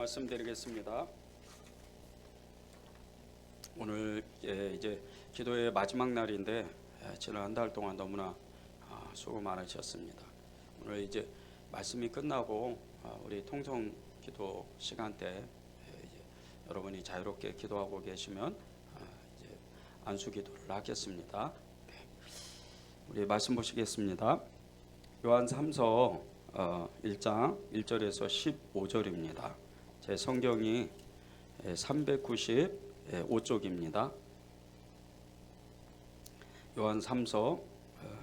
말씀드리겠습니다. 오늘 이제 기도의 마지막 날인데 지난 한 달 동안 너무나 수고 많으셨습니다. 오늘 이제 말씀이 끝나고 우리 통성 기도 시간 때 이제 여러분이 자유롭게 기도하고 계시면 이제 안수 기도를 하겠습니다. 우리 말씀 보시겠습니다. 요한 3서 1장 1절에서 15절입니다. 제 성경이 395쪽입니다. 요한 3서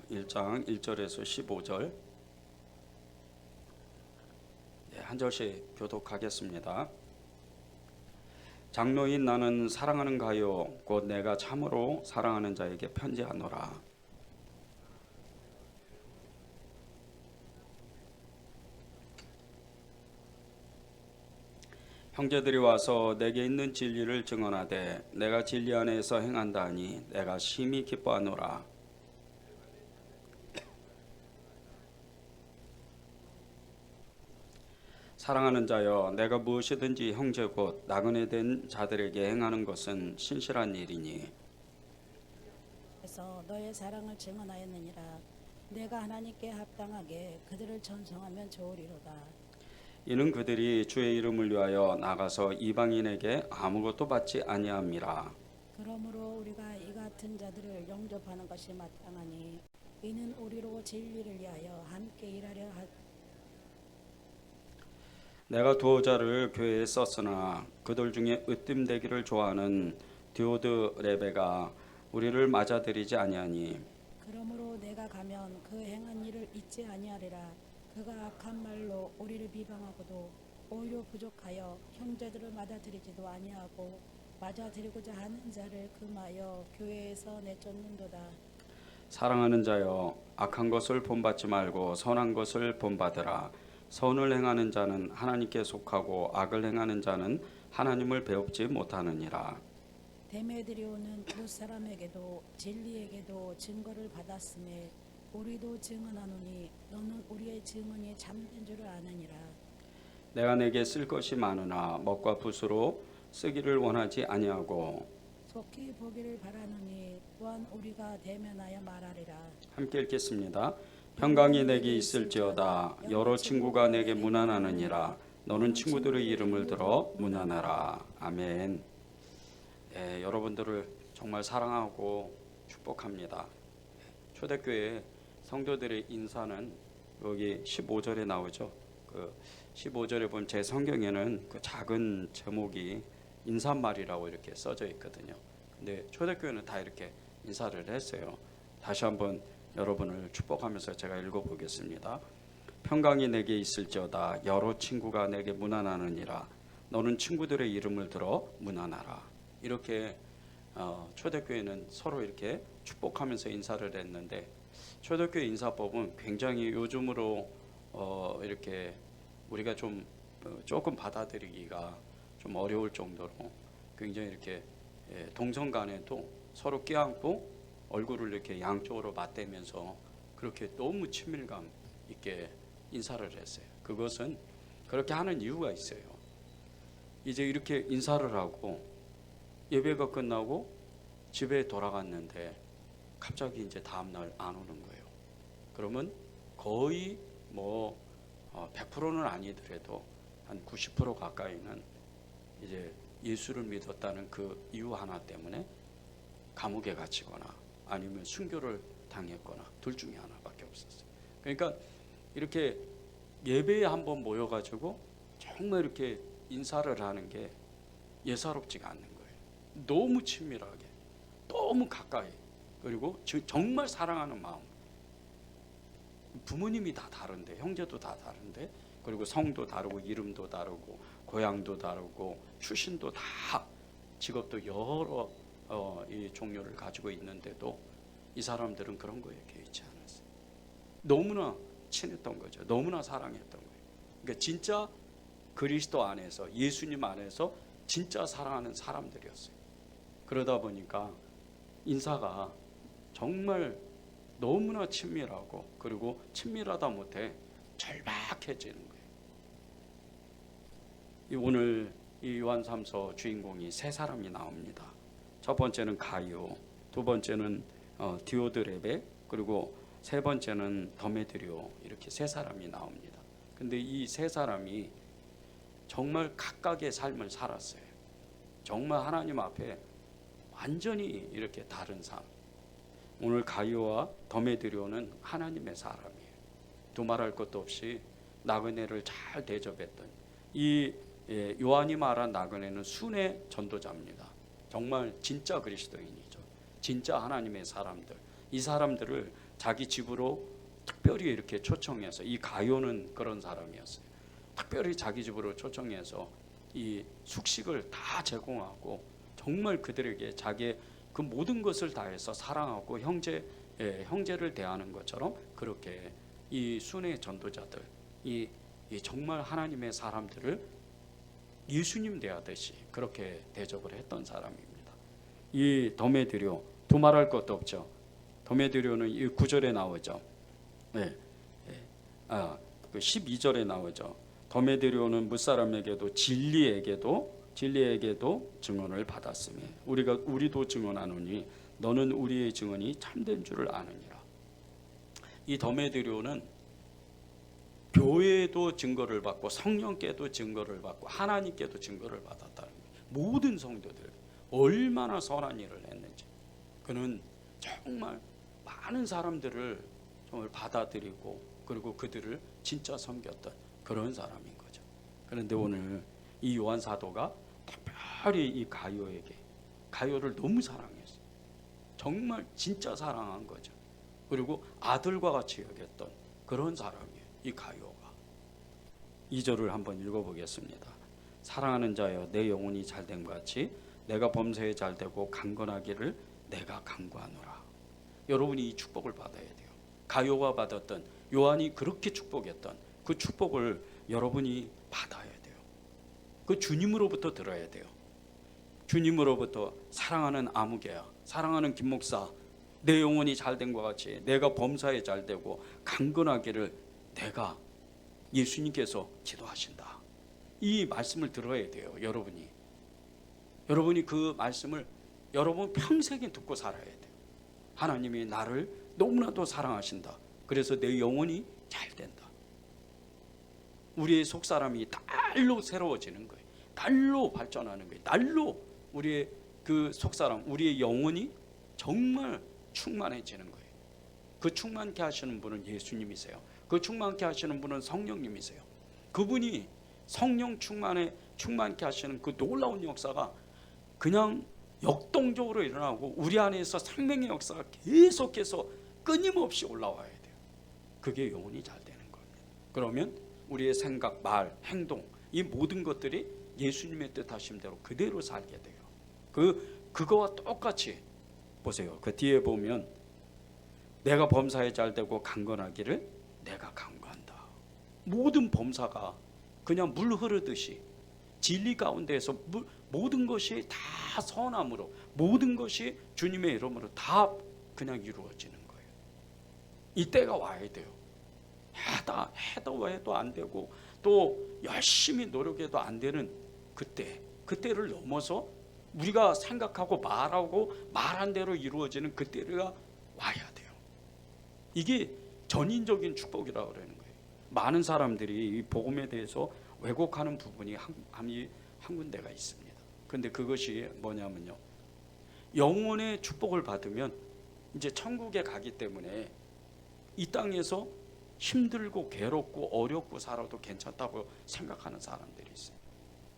1장 1절에서 15절 한 절씩 교독하겠습니다. 장로인 나는 사랑하는 가요 곧 내가 참으로 사랑하는 자에게 편지하노라. 형제들이 와서 내게 있는 진리를 증언하되 내가 진리 안에서 행한다 하니 내가 심히 기뻐하노라. 사랑하는 자여 내가 무엇이든지 형제 곧 나그네 된 자들에게 행하는 것은 신실한 일이니 그래서 너의 사랑을 증언하였느니라. 내가 하나님께 합당하게 그들을 전송하면 좋으리로다. 이는 그들이 주의 이름을 위하여 나가서 이방인에게 아무것도 받지 아니함이라. 그러므로 우리가 이 같은 자들을 영접하는 것이 마땅하니 이는 우리로 진리를 위하여 함께 일하려 내가 두어 자를 교회에 썼으나 그들 중에 으뜸되기를 좋아하는 디오드레베가 우리를 맞아들이지 아니하니 그러므로 내가 가면 그 행한 일을 잊지 아니하리라. 그가 악한 말로 우리를 비방하고도 오히려 부족하여 형제들을 맞아들이지도 아니하고 맞아들이고자 하는 자를 금하여 교회에서 내쫓는도다. 사랑하는 자여 악한 것을 본받지 말고 선한 것을 본받으라. 선을 행하는 자는 하나님께 속하고 악을 행하는 자는 하나님을 배웁지 못하느니라. 데메드리오는 두 사람에게도 진리에게도 증거를 받았음에 우리도 증언하노니 너는 우리의 증언이 참된 줄을 아느니라. 내가 내게 쓸 것이 많으나 먹과 붓으로 쓰기를 원하지 아니하고 속히 보기를 바라노니 또한 우리가 대면하여 말하리라. 함께 읽겠습니다. 평강이 내게 있을지어다 여러 친구가 내게 문안하느니라. 너는 친구들의 이름을 들어 문안하라. 아멘. 여러분들을 정말 사랑하고 축복합니다. 초대교회 성도들의 인사는 여기 15절에 나오죠. 그 15절에 보면 제 성경에는 그 작은 제목이 인사말이라고 이렇게 써져 있거든요. 근데 초대교회는 다 이렇게 인사를 했어요. 다시 한번 여러분을 축복하면서 제가 읽어보겠습니다. 평강이 내게 있을지어다 여러 친구가 내게 문안하느니라. 너는 친구들의 이름을 들어 문안하라. 이렇게 초대교회는 서로 이렇게 축복하면서 인사를 했는데 초대교회 인사법은 굉장히 요즘으로 이렇게 우리가 좀 조금 받아들이기가 좀 어려울 정도로 굉장히 이렇게 동성 간에도 서로 껴안고 얼굴을 이렇게 양쪽으로 맞대면서 그렇게 너무 친밀감 있게 인사를 했어요. 그것은 그렇게 하는 이유가 있어요. 이제 이렇게 인사를 하고 예배가 끝나고 집에 돌아갔는데 갑자기 이제 다음날 안 오는 거예요. 그러면 거의 100%는 아니더라도 한 90% 가까이는 이제 예수를 믿었다는 그 이유 하나 때문에 감옥에 갇히거나 아니면 순교를 당했거나 둘 중에 하나밖에 없었어요. 그러니까 이렇게 예배에 한번 모여가지고 정말 이렇게 인사를 하는 게 예사롭지가 않는 거예요. 너무 친밀하게, 너무 가까이, 그리고 정말 사랑하는 마음. 부모님이 다 다른데, 형제도 다 다른데, 그리고 성도 다르고 이름도 다르고 고향도 다르고 출신도 다 직업도 여러 이 종류를 가지고 있는데도 이 사람들은 그런 거에 개의치 않았어요. 너무나 친했던 거죠. 너무나 사랑했던 거예요. 그러니까 진짜 그리스도 안에서, 예수님 안에서 진짜 사랑하는 사람들이었어요. 그러다 보니까 인사가 정말 너무나 친밀하고 그리고 친밀하다 못해 절박해지는 거예요. 오늘 이 요한삼서 주인공이 세 사람이 나옵니다. 첫 번째는 가이오, 두 번째는 디오드레베, 그리고 세 번째는 더메드리오, 이렇게 세 사람이 나옵니다. 근데 이 세 사람이 정말 각각의 삶을 살았어요. 정말 하나님 앞에 완전히 이렇게 다른 삶. 오늘 가이오와 더메드리오는 하나님의 사람이에요. 두말할 것도 없이 나그네를 잘 대접했던 이 요한이 말한 나그네는 순회 전도자입니다. 정말 진짜 그리스도인이죠. 진짜 하나님의 사람들. 이 사람들을 자기 집으로 특별히 이렇게 초청해서, 이 가요는 그런 사람이었어요. 특별히 자기 집으로 초청해서 이 숙식을 다 제공하고 정말 그들에게 자기의 그 모든 것을 다해서 사랑하고 형제를 대하는 것처럼 그렇게 이 순회 전도자들, 이 정말 하나님의 사람들을 예수님 대하듯이 그렇게 대접을 했던 사람입니다. 이 더메드리오, 두말할 것도 없죠. 더메드리오는 이 9절에 나오죠. 그 12절에 나오죠. 더메드리오는 무사람에게도 진리에게도 증언을 받았으며 우리도 증언하노니 너는 우리의 증언이 참된 줄을 아느니라. 이 더메드리오는 교회에도 증거를 받고 성령께도 증거를 받고 하나님께도 증거를 받았다는 거예요. 모든 성도들 얼마나 선한 일을 했는지. 그는 정말 많은 사람들을 정말 받아들이고 그리고 그들을 진짜 섬겼던 그런 사람인 거죠. 그런데 오늘 이 요한 사도가 특별히 이 가요를 너무 사랑했어요. 정말 진짜 사랑한 거죠. 그리고 아들과 같이 여겼던 그런 사람이에요. 이 가요가. 2절을 한번 읽어보겠습니다. 사랑하는 자여, 내 영혼이 잘됨 같이 내가 범사에 잘되고 강건하기를 내가 간구하노라. 여러분이 이 축복을 받아야 돼요. 가요가 받았던, 요한이 그렇게 축복했던 그 축복을 여러분이 받아야 돼요. 그 주님으로부터 들어야 돼요. 주님으로부터 사랑하는 아무개야, 사랑하는 김목사, 내 영혼이 잘된 것 같이 내가 범사에 잘되고 강건하기를 내가, 예수님께서 기도하신다. 이 말씀을 들어야 돼요. 여러분이 그 말씀을 여러분 평생에 듣고 살아야 돼요. 하나님이 나를 너무나도 사랑하신다. 그래서 내 영혼이 잘 된다. 우리의 속사람이 날로 새로워지는 거예요. 날로 발전하는 거예요. 날로 우리의 그 속사람, 우리의 영혼이 정말 충만해지는 거예요. 그 충만케 하시는 분은 예수님이세요. 그 충만케 하시는 분은 성령님이세요. 그분이 성령 충만케 하시는 그 놀라운 역사가 그냥 역동적으로 일어나고 우리 안에서 생명의 역사가 계속해서 끊임없이 올라와야 돼요. 그게 영혼이 잘 되는 겁니다. 그러면 우리의 생각, 말, 행동, 이 모든 것들이 예수님의 뜻하신 대로 그대로 살게 돼요. 그거와 똑같이 보세요. 그 뒤에 보면 내가 범사에 잘되고 강건하기를 내가 간구한다. 모든 범사가 그냥 물 흐르듯이 진리 가운데에서 모든 것이 다 선함으로, 모든 것이 주님의 이름으로 다 그냥 이루어지는 거예요. 이때가 와야 돼요. 해도 안 되고 또 열심히 노력해도 안 되는 그때를 넘어서 우리가 생각하고 말한 대로 이루어지는 그때가 와야 돼요. 이게 전인적인 축복이라고 그러는 거예요. 많은 사람들이 이 복음에 대해서 왜곡하는 부분이 한 군데가 있습니다. 그런데 그것이 뭐냐면요, 영혼의 축복을 받으면 이제 천국에 가기 때문에 이 땅에서 힘들고 괴롭고 어렵고 살아도 괜찮다고 생각하는 사람들이 있어요.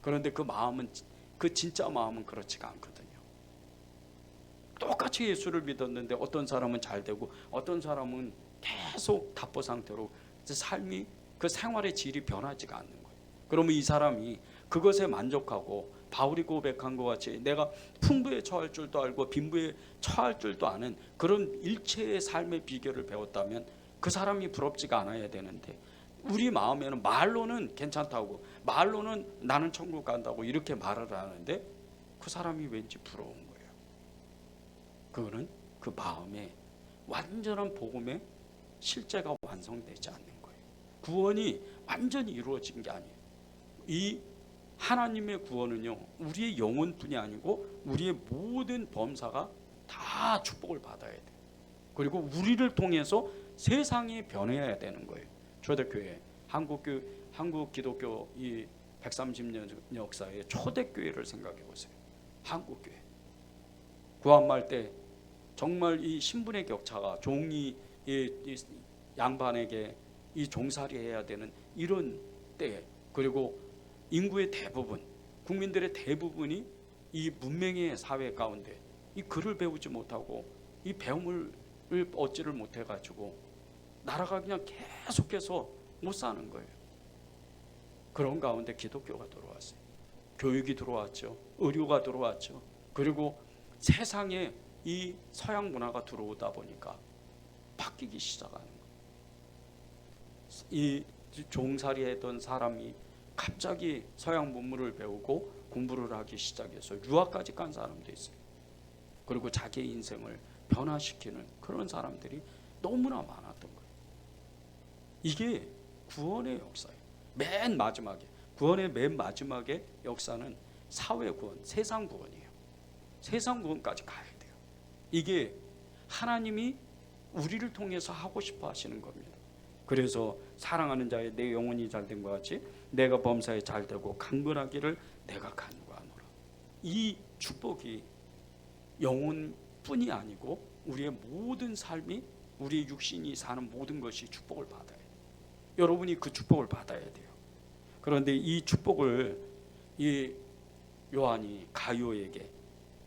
그런데 그 진짜 마음은 그렇지가 않거든요. 똑같이 예수를 믿었는데 어떤 사람은 잘 되고 어떤 사람은 계속 답보 상태로 삶이, 그 생활의 질이 변하지가 않는 거예요. 그러면 이 사람이 그것에 만족하고 바울이 고백한 것 같이 내가 풍부에 처할 줄도 알고 빈부에 처할 줄도 아는 그런 일체의 삶의 비결을 배웠다면 그 사람이 부럽지가 않아야 되는데, 우리 마음에는 말로는 괜찮다고, 말로는 나는 천국 간다고 이렇게 말을 하는데 그 사람이 왠지 부러운 거예요. 그거는 그 마음에 완전한 복음의 실제가 완성되지 않는 거예요. 구원이 완전히 이루어진 게 아니에요. 이 하나님의 구원은요, 우리의 영혼뿐이 아니고 우리의 모든 범사가 다 축복을 받아야 돼. 그리고 우리를 통해서 세상이 변해야 되는 거예요. 초대교회, 한국 기독교 이 130년 역사의 초대교회를 생각해 보세요. 한국교회. 구한말 때 정말 이 신분의 격차가 종이 이 양반에게 이 종살이 해야 되는 이런 때, 그리고 인구의 대부분, 국민들의 대부분이 이 문명의 사회 가운데 이 글을 배우지 못하고 이 배움을 얻지를 못해 가지고 나라가 그냥 계속해서 못 사는 거예요. 그런 가운데 기독교가 들어왔어요. 교육이 들어왔죠. 의료가 들어왔죠. 그리고 세상에 이 서양 문화가 들어오다 보니까 바뀌기 시작하는 거예요. 이 종살이 했던 사람이 갑자기 서양 문물을 배우고 공부를 하기 시작해서 유학까지 간 사람도 있어요. 그리고 자기의 인생을 변화시키는 그런 사람들이 너무나 많았던 거예요. 이게 구원의 역사예요. 맨 마지막에, 구원의 맨 마지막에 역사는 사회 구원, 세상 구원이에요. 세상 구원까지 가야 돼요. 이게 하나님이 우리를 통해서 하고 싶어 하시는 겁니다. 그래서 사랑하는 자의 내 영혼이 잘된 것 같이 내가 범사에 잘되고 강건하기를 내가 간구하노라. 이 축복이 영혼뿐이 아니고 우리의 모든 삶이, 우리의 육신이 사는 모든 것이 축복을 받아야 돼요. 여러분이 그 축복을 받아야 돼요. 그런데 이 축복을 이 요한이 가룟에게,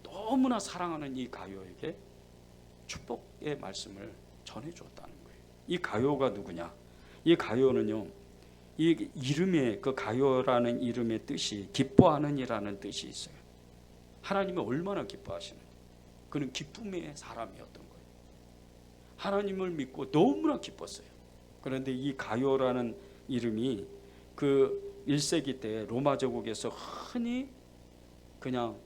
너무나 사랑하는 이 가룟에게 축복의 말씀을 전해주었다는 거예요. 이 가룟가 누구냐? 이 가룟은요, 이 이름의, 그 가룟라는 이름의 뜻이 기뻐하는 이라는 뜻이 있어요. 하나님이 얼마나 기뻐하시는지. 그는 기쁨의 사람이었던 거예요. 하나님을 믿고 너무나 기뻤어요. 그런데 이 가룟라는 이름이 그 1세기 때 로마 제국에서 흔히 그냥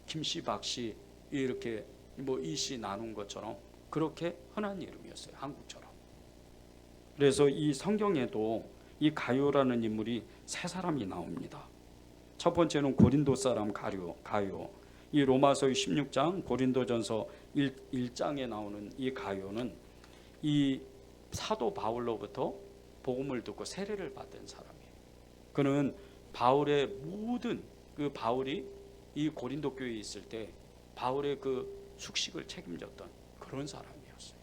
김씨 박씨 이렇게 뭐 이씨 나눈 것처럼 그렇게 흔한 이름이었어요. 한국처럼. 그래서 이 성경에도 이 가룟라는 인물이 세 사람이 나옵니다. 첫 번째는 고린도 사람 가룟. 이 로마서의 16장, 고린도전서 1장에 나오는 이 가룟은 이 사도 바울로부터 복음을 듣고 세례를 받은 사람이에요. 그는 바울의 모든, 그 바울이 이 고린도 교회에 있을 때 바울의 그 숙식을 책임졌던 그런 사람이었어요.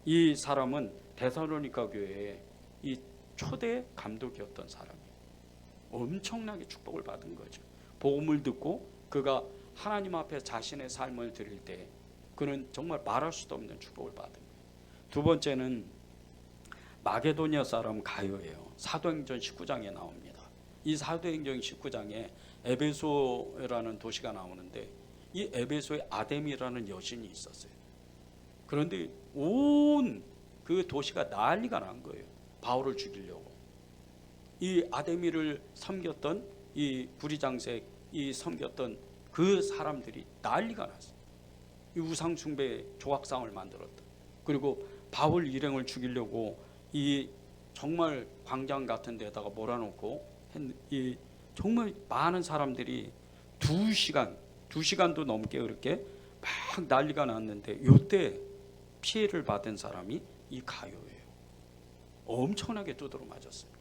이 사람은 데살로니가 교회의 이 초대 감독이었던 사람이에요. 엄청나게 축복을 받은 거죠. 복음을 듣고 그가 하나님 앞에 자신의 삶을 드릴 때 그는 정말 말할 수도 없는 축복을 받은 거예요. 두 번째는 마게도니아 사람 가룟이에요. 사도행전 19장에 나옵니다. 이 사도행전 19장에 에베소라는 도시가 나오는데 이 에베소에 아데미라는 여신이 있었어요. 그런데 온 그 도시가 난리가 난 거예요. 바울을 죽이려고. 이 아데미를 섬겼던 이 부리장색, 이 섬겼던 그 사람들이 난리가 났어요. 이 우상 숭배 조각상을 만들었다. 그리고 바울 일행을 죽이려고 이 정말 광장 같은 데다가 몰아놓고 이 정말 많은 사람들이 2시간도 넘게 그렇게 막 난리가 났는데 이때 피해를 받은 사람이 이 가룟이에요. 엄청나게 두드러 맞았습니다.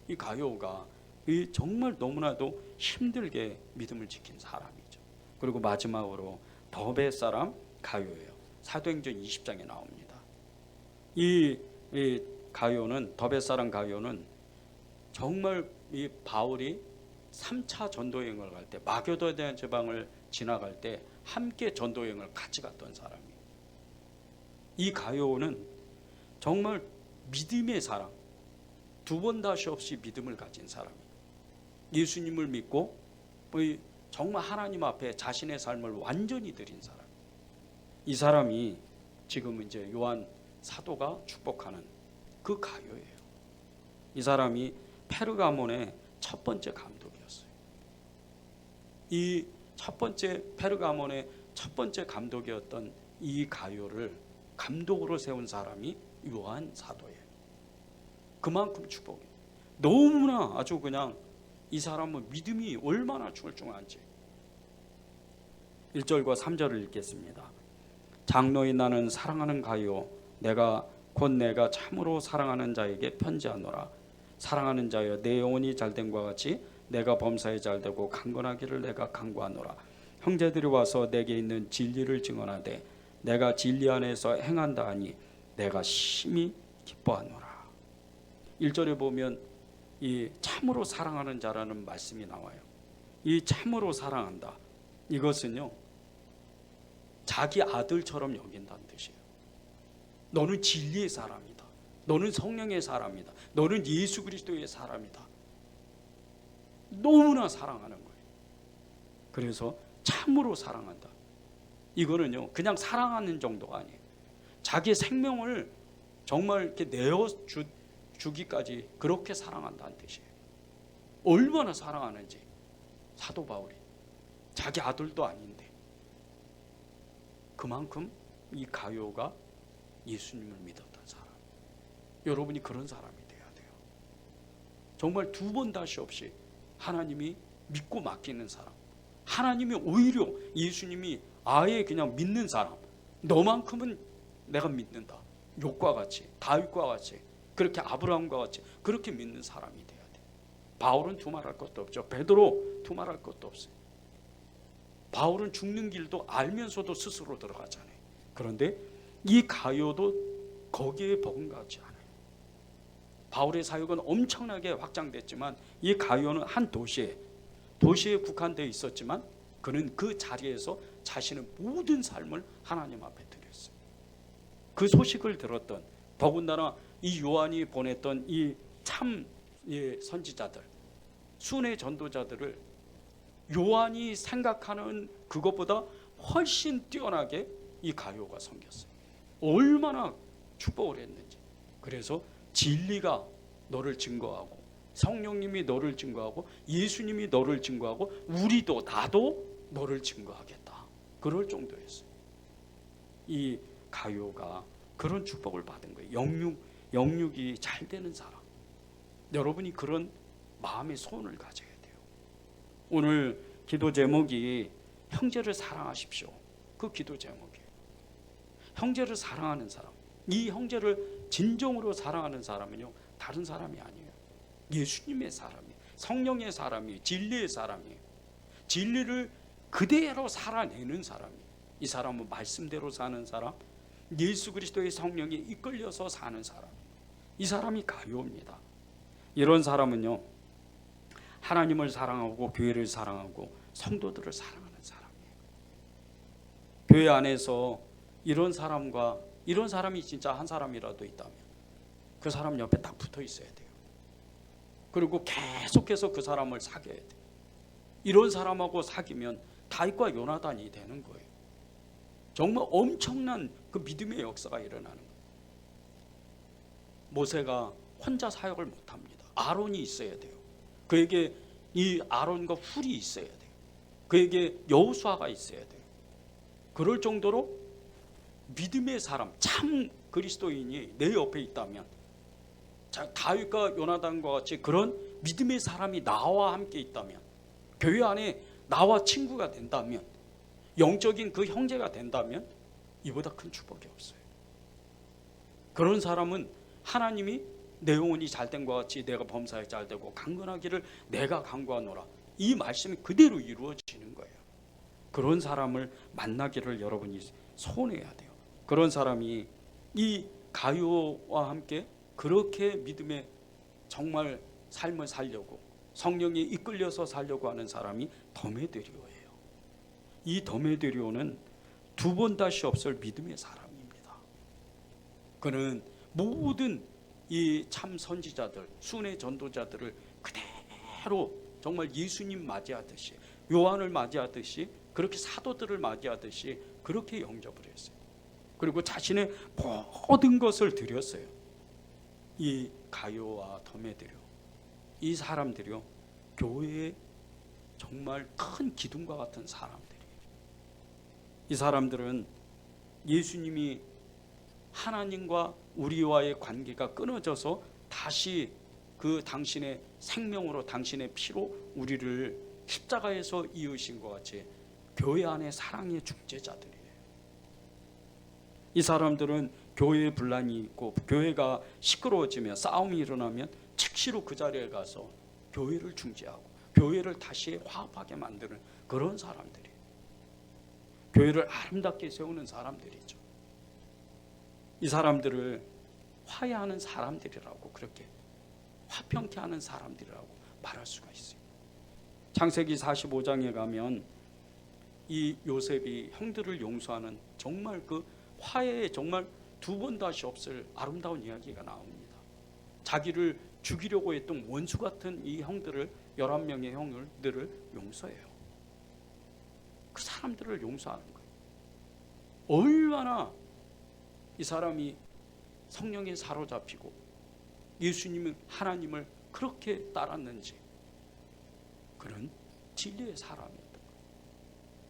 이 가룟가 이 정말 너무나도 힘들게 믿음을 지킨 사람이죠. 그리고 마지막으로 더베 사람 가룟이에요. 사도행전 20장에 나옵니다. 이 가룟은, 더베 사람 가룟은 정말 이 바울이 3차 전도여행을 갈 때 마게도니아 지방을 지나갈 때 함께 전도여행을 같이 갔던 사람이에요. 이 가룟은 정말 믿음의 사람, 두 번 다시 없이 믿음을 가진 사람이에요. 예수님을 믿고 정말 하나님 앞에 자신의 삶을 완전히 드린 사람. 이 사람이 지금 이제 요한 사도가 축복하는 그 가룟이에요. 이 사람이 페르가몬의 첫 번째 감독이었어요. 이 첫 번째 페르가몬의 첫 번째 감독이었던 이 가룟을 감독으로 세운 사람이 요한 사도예요. 그만큼 축복이 너무나 아주 그냥 이 사람은 믿음이 얼마나 출중한지. 1절과 3절을 읽겠습니다. 장로인 나는 사랑하는 가요 곧 내가 참으로 사랑하는 자에게 편지하노라. 사랑하는 자여 내 영혼이 잘됨과 같이 내가 범사에 잘되고 강건하기를 내가 간구하노라. 형제들이 와서 내게 있는 진리를 증언하되 내가 진리 안에서 행한다 하니 내가 심히 기뻐하노라. 1절에 보면 이 참으로 사랑하는 자라는 말씀이 나와요. 이 참으로 사랑한다, 이것은요 자기 아들처럼 여긴다는 뜻이에요. 너는 진리의 사람이다. 너는 성령의 사람이다. 너는 예수 그리스도의 사람이다. 너무나 사랑하는 거예요. 그래서 참으로 사랑한다. 이거는요 그냥 사랑하는 정도가 아니에요. 자기 생명을 정말 이렇게 주기까지 그렇게 사랑한다는 뜻이에요. 얼마나 사랑하는지 사도 바울이 자기 아들도 아닌데 그만큼 이 가요가 예수님을 믿었던 사람. 여러분이 그런 사람이 돼야 돼요. 정말 두 번 다시 없이 하나님이 믿고 맡기는 사람, 하나님이 오히려 예수님이 아예 그냥 믿는 사람. 너만큼은 내가 믿는다. 욥과 같이, 다윗과 같이, 그렇게 아브라함과 같이 그렇게 믿는 사람이 돼야 돼. 바울은 두말할 것도 없죠. 베드로 두말할 것도 없어요. 바울은 죽는 길도 알면서도 스스로 들어가잖아요. 그런데 이 가요도 거기에 버금가지 않아요. 바울의 사역은 엄청나게 확장됐지만 이 가요는 한 도시에 국한되어 있었지만 그는 그 자리에서 자신의 모든 삶을 하나님 앞에 드렸어요. 그 소식을 들었던, 더군다나 이 요한이 보냈던 이 참 선지자들, 순회 전도자들을 요한이 생각하는 그것보다 훨씬 뛰어나게 이 가요가 섬겼어요. 얼마나 축복을 했는지. 그래서 진리가 너를 증거하고, 성령님이 너를 증거하고, 예수님이 너를 증거하고, 우리도 나도 너를 증거하겠다. 그럴 정도였어요. 이 가요가 그런 축복을 받은 거예요. 영육이 잘 되는 사람. 여러분이 그런 마음의 소원을 가져야 돼요. 오늘 기도 제목이 형제를 사랑하십시오. 그 기도 제목이에요. 형제를 사랑하는 사람. 이 형제를 진정으로 사랑하는 사람은요 다른 사람이 아니에요. 예수님의 사람이에요. 성령의 사람이에요. 진리의 사람이에요. 진리를 그대로 살아내는 사람이에요. 이 사람은 말씀대로 사는 사람, 예수 그리스도의 성령에 이끌려서 사는 사람. 이 사람이 가요입니다. 이런 사람은요 하나님을 사랑하고 교회를 사랑하고 성도들을 사랑하는 사람이에요. 교회 안에서 이런 사람이 진짜 한 사람이라도 있다면 그 사람 옆에 딱 붙어 있어야 돼요. 그리고 계속해서 그 사람을 사귀어야 돼요. 이런 사람하고 사귀면 다윗과 요나단이 되는 거예요. 정말 엄청난 그 믿음의 역사가 일어나는 거예요. 모세가 혼자 사역을 못합니다. 아론이 있어야 돼요. 그에게 이 아론과 훌이 있어야 돼요. 그에게 여호수아가 있어야 돼요. 그럴 정도로 믿음의 사람, 참 그리스도인이 내 옆에 있다면, 다윗과 요나단과 같이 그런 믿음의 사람이 나와 함께 있다면, 교회 안에 나와 친구가 된다면, 영적인 그 형제가 된다면 이보다 큰 축복이 없어요. 그런 사람은 하나님이 내 영혼이 잘된과 같이 내가 범사에 잘되고 강건하기를 내가 간구하노라, 이 말씀이 그대로 이루어지는 거예요. 그런 사람을 만나기를 여러분이 소원해야 돼요. 그런 사람이 이 가요와 함께 그렇게 믿음의 정말 삶을 살려고, 성령에 이끌려서 살려고 하는 사람이 더메드리오예요. 이 더메드리오는 두 번 다시 없을 믿음의 사람입니다. 그는 모든 이 참 선지자들, 순회 전도자들을 그대로 정말 예수님 맞이하듯이, 요한을 맞이하듯이, 그렇게 사도들을 맞이하듯이 그렇게 영접을 했어요. 그리고 자신의 모든 것을 드렸어요. 이 가요와 더메드리오, 이 사람들이요 교회의 정말 큰 기둥과 같은 사람들이에요. 이 사람들은 예수님이 하나님과 우리와의 관계가 끊어져서 다시 그 당신의 생명으로 당신의 피로 우리를 십자가에서 이으신 것 같이 교회 안에 사랑의 중재자들이에요. 이 사람들은 교회에 분란이 있고 교회가 시끄러워지면 싸움이 일어나면 즉시로 그 자리에 가서 교회를 중재하고 교회를 다시 화합하게 만드는 그런 사람들이에요. 교회를 아름답게 세우는 사람들이죠. 이 사람들을 화해하는 사람들이라고, 그렇게 화평케 하는 사람들이라고 말할 수가 있어요. 창세기 45장에 가면 이 요셉이 형들을 용서하는 정말 그 화해에 정말 두 번 다시 없을 아름다운 이야기가 나옵니다. 자기를 죽이려고 했던 원수 같은 이 형들을, 11명의 형들을 용서해요. 그 사람들을 용서하는 거예요. 얼마나 이 사람이 성령에 사로잡히고 예수님을, 하나님을 그렇게 따랐는지, 그런 진리의 사람이었던 거예요.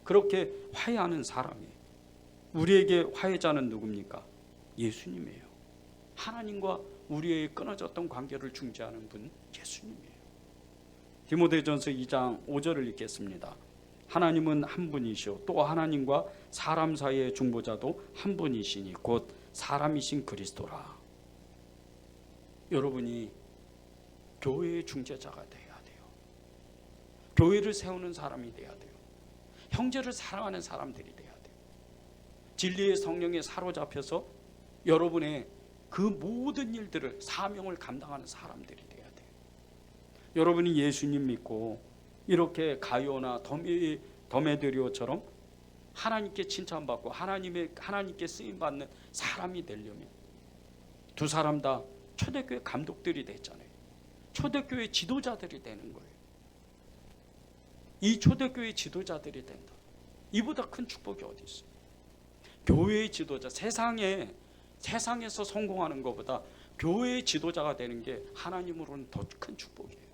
그렇게 화해하는 사람이에요. 우리에게 화해자는 누굽니까? 예수님이에요. 하나님과 우리의 끊어졌던 관계를 중재하는 분, 예수님이에요. 디모데전서 2장 5절을 읽겠습니다. 하나님은 한 분이시오 또 하나님과 사람 사이의 중보자도 한 분이시니 곧 사람이신 그리스도라. 여러분이 교회의 중재자가 돼야 돼요. 교회를 세우는 사람이 돼야 돼요. 형제를 사랑하는 사람들이 돼야 돼요. 진리의 성령에 사로잡혀서 여러분의 그 모든 일들을, 사명을 감당하는 사람들이 돼야 돼요. 여러분이 예수님 믿고 이렇게 가요나 더메드리오처럼 하나님께 칭찬받고 하나님께 쓰임받는 사람이 되려면 두 사람 다 초대교회 감독들이 됐잖아요. 초대교회 지도자들이 되는 거예요. 이 초대교회 지도자들이 된다. 이보다 큰 축복이 어디 있어요? 교회의 지도자, 세상에서 성공하는 것보다 교회의 지도자가 되는 게 하나님으로는 더 큰 축복이에요.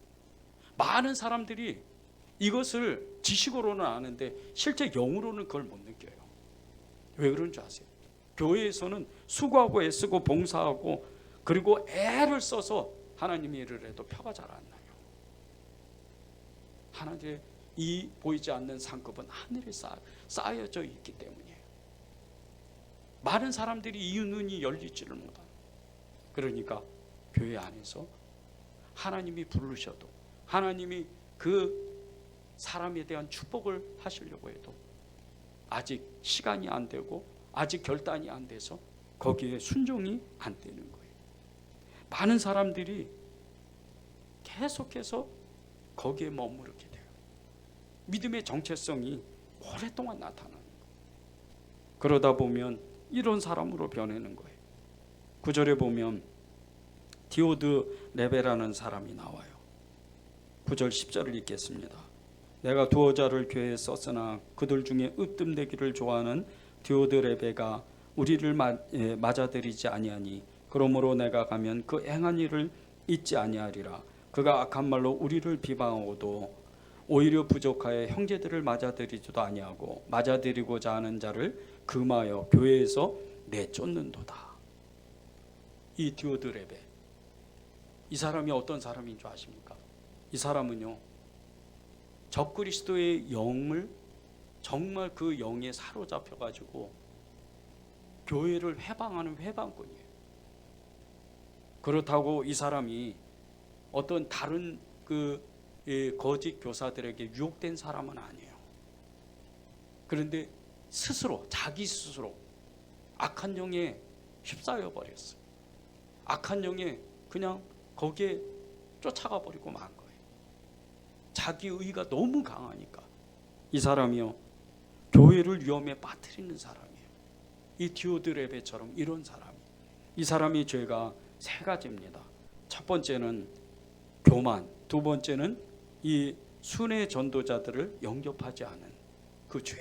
많은 사람들이 이것을 지식으로는 아는데 실제 영으로는 그걸 못 느껴요. 왜 그런 줄 아세요? 교회에서는 수고하고 애쓰고 봉사하고 그리고 애를 써서 하나님의 일을 해도 표가 잘 안 나요. 하나님의 이 보이지 않는 상급은 하늘에 쌓여져 있기 때문이에요. 많은 사람들이 이 눈이 열리지를 못하는. 그러니까 교회 안에서 하나님이 부르셔도, 하나님이 그 사람에 대한 축복을 하시려고 해도 아직 시간이 안 되고 아직 결단이 안 돼서 거기에 순종이 안 되는 거예요. 많은 사람들이 계속해서 거기에 머무르게 돼요. 믿음의 정체성이 오랫동안 나타나는 거예요. 그러다 보면 이런 사람으로 변하는 거예요. 9절에 보면 디오드 레베라는 사람이 나와요. 9절 10절을 읽겠습니다. 내가 두어 자를 교회에 썼으나 그들 중에 으뜸되기를 좋아하는 디오드 레베가 우리를 맞아들이지 아니하니 그러므로 내가 가면 그 행한 일을 잊지 아니하리라. 그가 악한 말로 우리를 비방하고도 오히려 부족하여 형제들을 맞아들이지도 아니하고 맞아들이고자 하는 자를 금하여 교회에서 내쫓는도다. 이 디오드 레베, 이 사람이 어떤 사람인 줄 아십니까? 이 사람은요, 적그리스도의 영을 정말 그 영에 사로잡혀 가지고 교회를 회방하는 회방꾼이에요. 그렇다고 이 사람이 어떤 다른 거짓 교사들에게 유혹된 사람은 아니에요. 그런데 스스로, 자기 스스로 악한 영에 휩싸여 버렸어요. 악한 영에 그냥 거기에 쫓아가 버리고 만 거예요. 자기 의가 너무 강하니까. 이 사람이요, 교회를 위험에 빠뜨리는 사람이에요. 이 디오드 레베처럼 이런 사람이. 이 사람의 죄가 세 가지입니다. 첫 번째는 교만, 두 번째는 이 순회 전도자들을 영접하지 않은 그 죄,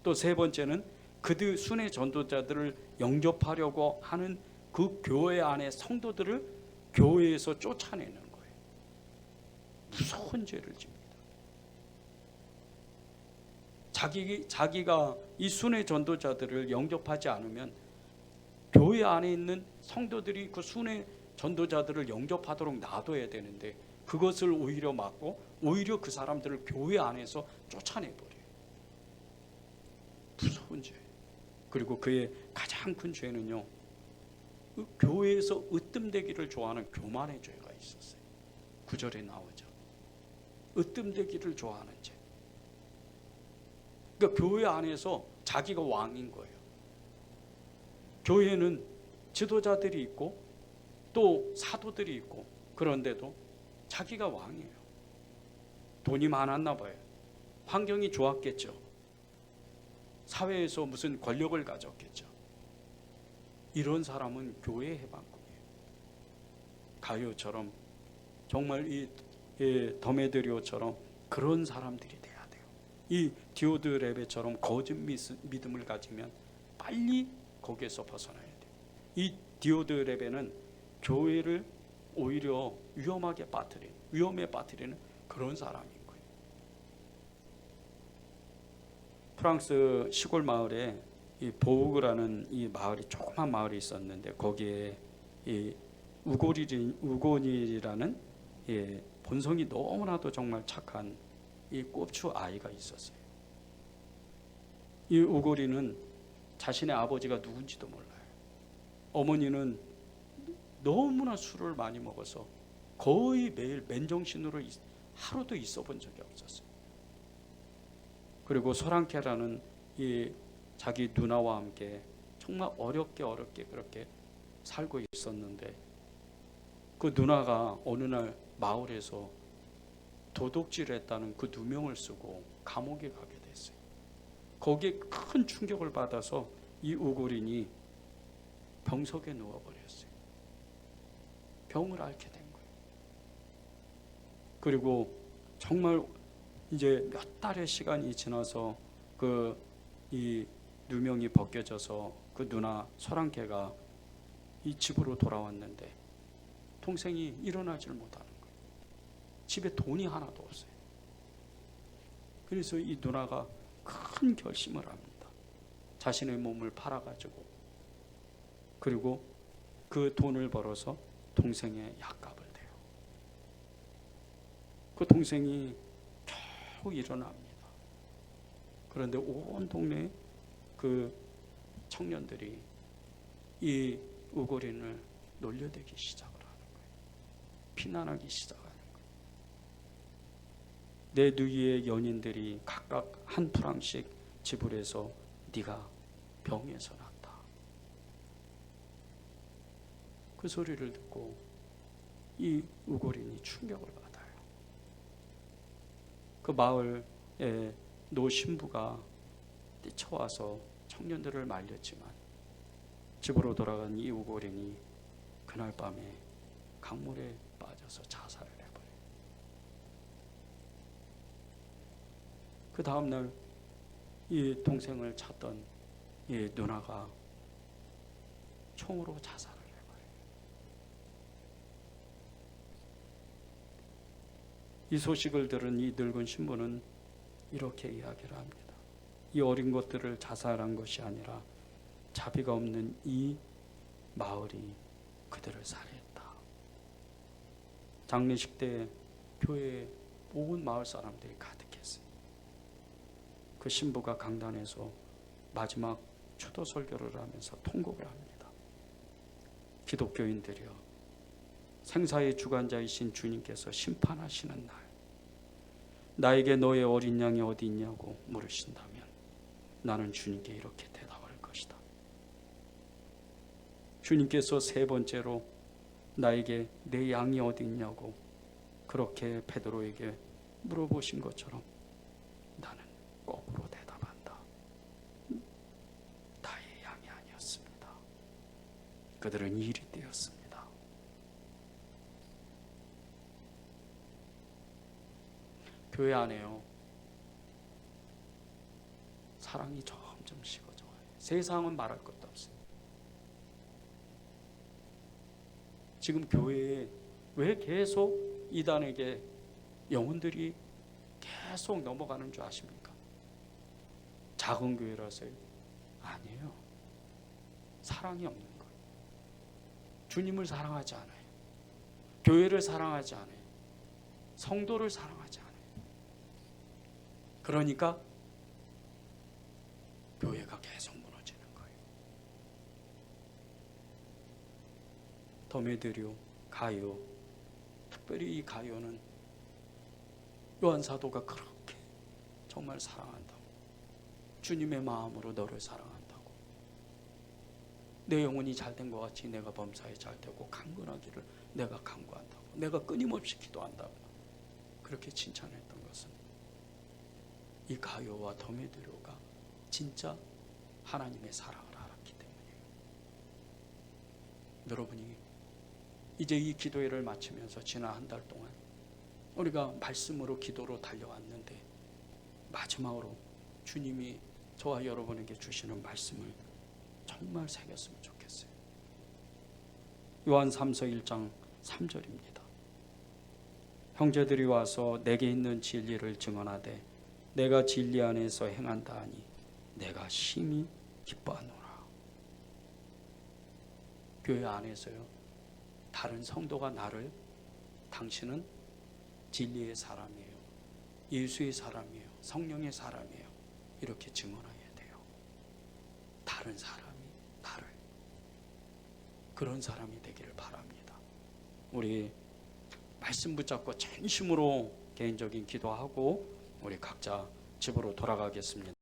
또 세 번째는 그들 순회 전도자들을 영접하려고 하는 그 교회 안의 성도들을 교회에서 쫓아내는 거예요. 무서운 죄를 집니다. 자기가 이 순회 전도자들을 영접하지 않으면 교회 안에 있는 성도들이 그 순회 전도자들을 영접하도록 놔둬야 되는데 그것을 오히려 막고 오히려 그 사람들을 교회 안에서 쫓아내버려요. 무서운 죄. 그리고 그의 가장 큰 죄는요, 교회에서 으뜸되기를 좋아하는 교만의 죄가 있었어요. 9절에 나오죠. 으뜸되기를 좋아하는 죄. 그러니까 교회 안에서 자기가 왕인 거예요. 교회는 지도자들이 있고 또 사도들이 있고 그런데도 자기가 왕이에요. 돈이 많았나 봐요. 환경이 좋았겠죠. 사회에서 무슨 권력을 가졌겠죠. 이런 사람은 교회 해방꾼이에요. 가룟처럼 정말 이 더메드리오처럼 그런 사람들이 돼야 돼요. 이 디오드레베처럼 거짓 믿음을 가지면 빨리 거기에서 벗어나야 돼요. 이 디오드레베는 교회를 오히려 위험에 빠뜨리는 그런 사람인 거예요. 프랑스 시골 마을에 이 보우그라는 이 마을이 조그만 마을이 있었는데 거기에 이 우고니라는 본성이 너무나도 정말 착한 이 꼽추 아이가 있었어요. 이 우고리는 자신의 아버지가 누군지도 몰라요. 어머니는 너무나 술을 많이 먹어서 거의 매일 맨정신으로 하루도 있어 본 적이 없었어요. 그리고 소랑케라는 이 자기 누나와 함께 정말 어렵게 그렇게 살고 있었는데 그 누나가 어느 날 마을에서 도둑질했다는 그 누명을 쓰고 감옥에 가게 됐어요. 거기에 큰 충격을 받아서 이 우고린이 병석에 누워버렸어요. 병을 앓게 된 거예요. 그리고 정말 이제 몇 달의 시간이 지나서 이 누명이 벗겨져서 그 누나 소랑케가 이 집으로 돌아왔는데 동생이 일어나질 못하는 거예요. 집에 돈이 하나도 없어요. 그래서 이 누나가 큰 결심을 합니다. 자신의 몸을 팔아가지고 그리고 그 돈을 벌어서 동생의 약값을 대요. 그 동생이 겨우 일어납니다. 그런데 온 동네 그 청년들이 이 우고린을 놀려대기 시작을 하는 거예요. 비난하기 시작하는 거예요. 내 누이의 연인들이 각각 한 프랑씩 지불해서 네가 병에서 났다. 그 소리를 듣고 이 우고린이 충격을 받아요. 그 마을에 노 신부가 뛰쳐와서 청년들을 말렸지만 집으로 돌아간 이 우고린이 그날 밤에 강물에 빠져서 자살을 해버려요. 그 다음날 이 동생을 찾던 이 누나가 총으로 자살을 해버려요. 이 소식을 들은 이 늙은 신부는 이렇게 이야기를 합니다. 이 어린 것들을 자살한 것이 아니라 자비가 없는 이 마을이 그들을 살해했다. 장례식 때 교회에 온 마을 사람들이 가득했어요. 그 신부가 강단에서 마지막 추도 설교를 하면서 통곡을 합니다. 기독교인들이여, 생사의 주관자이신 주님께서 심판하시는 날, 나에게 너의 어린 양이 어디 있냐고 물으신다면 나는 주님께 이렇게 대답할 것이다. 주님께서 세 번째로 나에게 내 양이 어디 있냐고 그렇게 베드로에게 물어보신 것처럼 나는 거꾸로 대답한다. 나의 양이 아니었습니다. 그들은 일이 되었습니다. 교회 안에요, 사랑이 점점 식어져요. 세상은 말할 것도 없어요. 지금 교회에 왜 계속 이단에게 영혼들이 계속 넘어가는 줄 아십니까? 작은 교회라서요? 아니에요. 사랑이 없는 거예요. 주님을 사랑하지 않아요. 교회를 사랑하지 않아요. 성도를 사랑하지 않아요. 그러니까 교회가 계속 무너지는 거예요. 더메드리오, 가요, 특별히 이 가요는 요한 사도가 그렇게 정말 사랑한다고, 주님의 마음으로 너를 사랑한다고, 내 영혼이 잘된 것 같이 내가 범사에 잘되고 강건하기를 내가 간구한다고, 내가 끊임없이 기도한다고 그렇게 칭찬했던 것은 이 가요와 더메드리오가 진짜 하나님의 사랑을 알았기 때문이에요. 여러분이 이제 이 기도회를 마치면서 지난 한 달 동안 우리가 말씀으로 기도로 달려왔는데 마지막으로 주님이 저와 여러분에게 주시는 말씀을 정말 새겼으면 좋겠어요. 요한 3서 1장 3절입니다. 형제들이 와서 내게 있는 진리를 증언하되 내가 진리 안에서 행한다 하니 내가 심히 기뻐하노라. 교회 안에서요, 다른 성도가 나를 당신은 진리의 사람이에요, 예수의 사람이에요, 성령의 사람이에요 이렇게 증언해야 돼요. 다른 사람이 나를, 그런 사람이 되기를 바랍니다. 우리 말씀 붙잡고 진심으로 개인적인 기도하고 우리 각자 집으로 돌아가겠습니다.